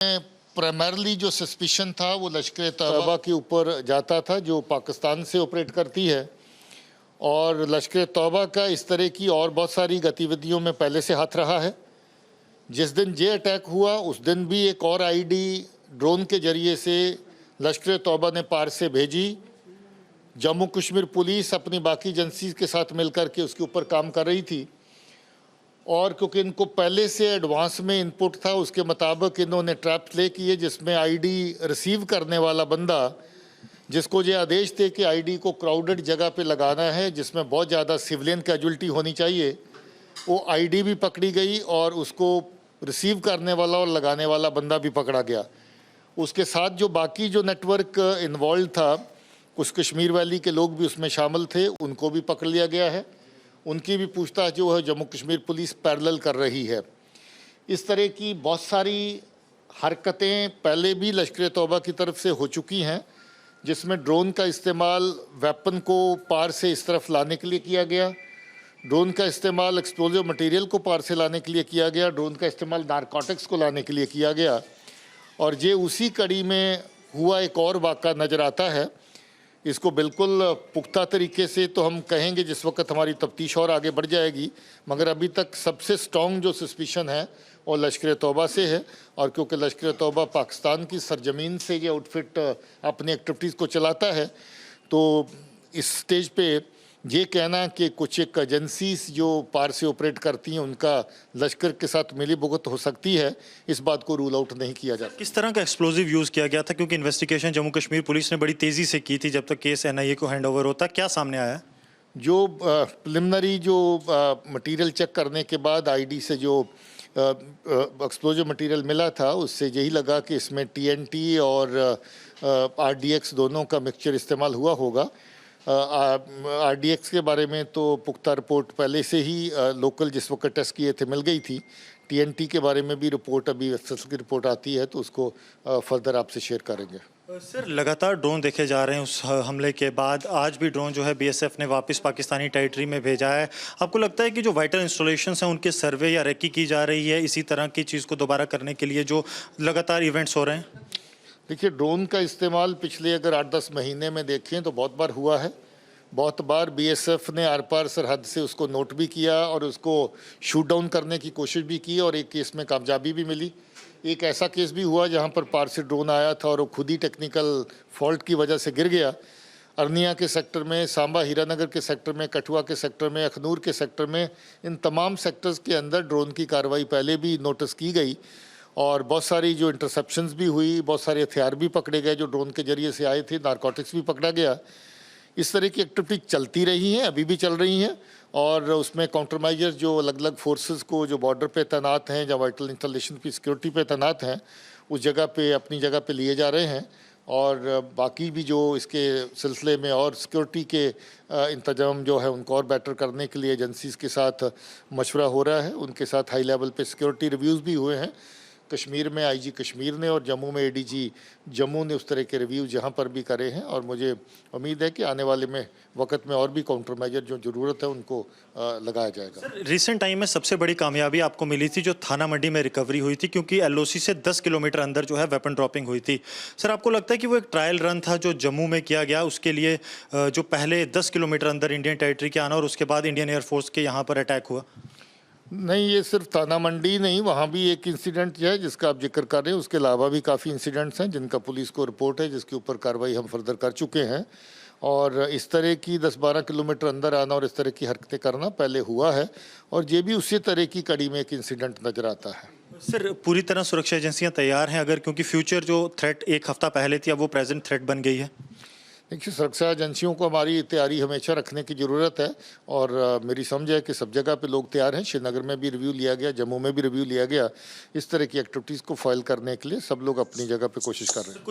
Primarily जो suspicion था वो लश्कर तैयबा के ऊपर जाता था, जो पाकिस्तान से ऑपरेट करती है। और लश्कर तैयबा का इस तरह की और बहुत सारी गतिविधियों में पहले से हाथ रहा है। जिस दिन ये अटैक हुआ उस दिन भी एक और आईडी ड्रोन के ज़रिए से लश्कर तैयबा ने पार से भेजी। जम्मू कश्मीर पुलिस अपनी बाकी एजेंसीज के साथ मिलकर के उसके ऊपर काम कर रही थी, और क्योंकि इनको पहले से एडवांस में इनपुट था, उसके मुताबिक इन्होंने ट्रैप प्ले किए जिसमें आईडी रिसीव करने वाला बंदा, जिसको ये आदेश थे कि आईडी को क्राउडेड जगह पे लगाना है जिसमें बहुत ज़्यादा सिविलियन कैजुअल्टी होनी चाहिए, वो आईडी भी पकड़ी गई और उसको रिसीव करने वाला और लगाने वाला बंदा भी पकड़ा गया। उसके साथ जो बाकी जो नेटवर्क इन्वॉल्व था, कुछ कश्मीर वैली के लोग भी उसमें शामिल थे, उनको भी पकड़ लिया गया है। उनकी भी पूछताछ जो है जम्मू कश्मीर पुलिस पैरेलल कर रही है। इस तरह की बहुत सारी हरकतें पहले भी लश्कर तैयबा की तरफ से हो चुकी हैं, जिसमें ड्रोन का इस्तेमाल वेपन को पार से इस तरफ लाने के लिए किया गया, ड्रोन का इस्तेमाल एक्सप्लोजिव मटेरियल को पार से लाने के लिए किया गया, ड्रोन का इस्तेमाल नारकोटिक्स को लाने के लिए किया गया। और ये उसी कड़ी में हुआ एक और वाक़ा नज़र आता है। इसको बिल्कुल पुख्ता तरीके से तो हम कहेंगे जिस वक्त हमारी तफ्तीश और आगे बढ़ जाएगी, मगर अभी तक सबसे स्ट्रॉन्ग जो सस्पिशन है वो लश्कर तैयबा से है। और क्योंकि लश्कर तैयबा पाकिस्तान की सरजमीन से ये आउटफिट अपनी एक्टिविटीज़ को चलाता है, तो इस स्टेज पे ये कहना कि कुछ एक एजेंसीज जो पार से ऑपरेट करती हैं उनका लश्कर के साथ मिली भुगत हो सकती है, इस बात को रूल आउट नहीं किया जाता। किस तरह का एक्सप्लोजिव यूज़ किया गया था, क्योंकि इन्वेस्टिगेशन जम्मू कश्मीर पुलिस ने बड़ी तेज़ी से की थी जब तक केस एनआईए को हैंडओवर होता, क्या सामने आया? जो प्रिलिमिनरी जो मटेरियल चेक करने के बाद आईडी से जो एक्सप्लोजिव मटेरियल मिला था, उससे यही लगा कि इसमें टीएनटी और आरडीएक्स दोनों का मिक्सचर इस्तेमाल हुआ होगा। आरडीएक्स के बारे में तो पुख्ता रिपोर्ट पहले से ही लोकल जिस वक्त टेस्ट किए थे मिल गई थी। टीएनटी के बारे में भी रिपोर्ट अभी एफएसएल की रिपोर्ट आती है तो उसको फर्दर आपसे शेयर करेंगे। सर, लगातार ड्रोन देखे जा रहे हैं उस हमले के बाद। आज भी ड्रोन जो है बीएसएफ ने वापस पाकिस्तानी टेरिटरी में भेजा है। आपको लगता है कि जो वाइटल इंस्टॉलेशंस हैं उनके सर्वे या रेकी की जा रही है इसी तरह की चीज़ को दोबारा करने के लिए जो लगातार इवेंट्स हो रहे हैं? देखिए, ड्रोन का इस्तेमाल पिछले अगर 8-10 महीने में देखें तो बहुत बार हुआ है। बहुत बार बीएसएफ ने आर पार सरहद से उसको नोट भी किया और उसको शूट डाउन करने की कोशिश भी की, और एक केस में कामयाबी भी मिली। एक ऐसा केस भी हुआ जहां पर पार से ड्रोन आया था और वो खुद ही टेक्निकल फॉल्ट की वजह से गिर गया। अरनिया के सेक्टर में, सांबा हीरानगर के सेक्टर में, कठुआ के सेक्टर में, अखनूर के सेक्टर में, इन तमाम सेक्टर्स के अंदर ड्रोन की कार्रवाई पहले भी नोटिस की गई और बहुत सारी जो इंटरसेप्शंस भी हुई, बहुत सारे हथियार भी पकड़े गए जो ड्रोन के जरिए से आए थे, नारकोटिक्स भी पकड़ा गया। इस तरह की एक्टिविटी चलती रही हैं, अभी भी चल रही हैं, और उसमें काउंटर मेजर्स जो अलग अलग फोर्सेस को जो बॉर्डर पे तैनात हैं या वाइटल इंस्टॉलेशन की सिक्योरिटी पे तैनात हैं उस जगह पे अपनी जगह पे लिए जा रहे हैं। और बाकी भी जो इसके सिलसिले में और सिक्योरिटी के इंतजाम जो है उनको और बेटर करने के लिए एजेंसीज़ के साथ मशवरा हो रहा है। उनके साथ हाई लेवल पे सिक्योरिटी रिव्यूज़ भी हुए हैं। कश्मीर में आईजी कश्मीर ने और जम्मू में एडीजी जम्मू ने उस तरह के रिव्यूज़ यहाँ पर भी करे हैं, और मुझे उम्मीद है कि आने वाले में वक्त में और भी काउंटर मेजर जो ज़रूरत है उनको लगाया जाएगा। सर, रिसेंट टाइम में सबसे बड़ी कामयाबी आपको मिली थी जो थाना मंडी में रिकवरी हुई थी, क्योंकि एलओसी से 10 किलोमीटर अंदर जो है वेपन ड्रॉपिंग हुई थी। सर, आपको लगता है कि वो एक ट्रायल रन था जो जम्मू में किया गया, उसके लिए जो पहले 10 किलोमीटर अंदर इंडियन टेरिटरी के आना और उसके बाद इंडियन एयरफोर्स के यहाँ पर अटैक हुआ? नहीं, ये सिर्फ थाना मंडी नहीं, वहाँ भी एक इंसिडेंट है जिसका आप जिक्र कर रहे हैं, उसके अलावा भी काफ़ी इंसिडेंट्स हैं जिनका पुलिस को रिपोर्ट है, जिसके ऊपर कार्रवाई हम फर्दर कर चुके हैं। और इस तरह की 10-12 किलोमीटर अंदर आना और इस तरह की हरकतें करना पहले हुआ है, और ये भी उसी तरह की कड़ी में एक इंसिडेंट नज़र आता है। सर, पूरी तरह सुरक्षा एजेंसियाँ तैयार हैं अगर, क्योंकि फ्यूचर जो थ्रेट एक हफ्ता पहले थी अब वो प्रेजेंट थ्रेट बन गई है? देखिए, सुरक्षा एजेंसियों को हमारी तैयारी हमेशा रखने की ज़रूरत है, और मेरी समझ है कि सब जगह पे लोग तैयार हैं। श्रीनगर में भी रिव्यू लिया गया, जम्मू में भी रिव्यू लिया गया। इस तरह की एक्टिविटीज़ को फाइल करने के लिए सब लोग अपनी जगह पे कोशिश कर रहे हैं।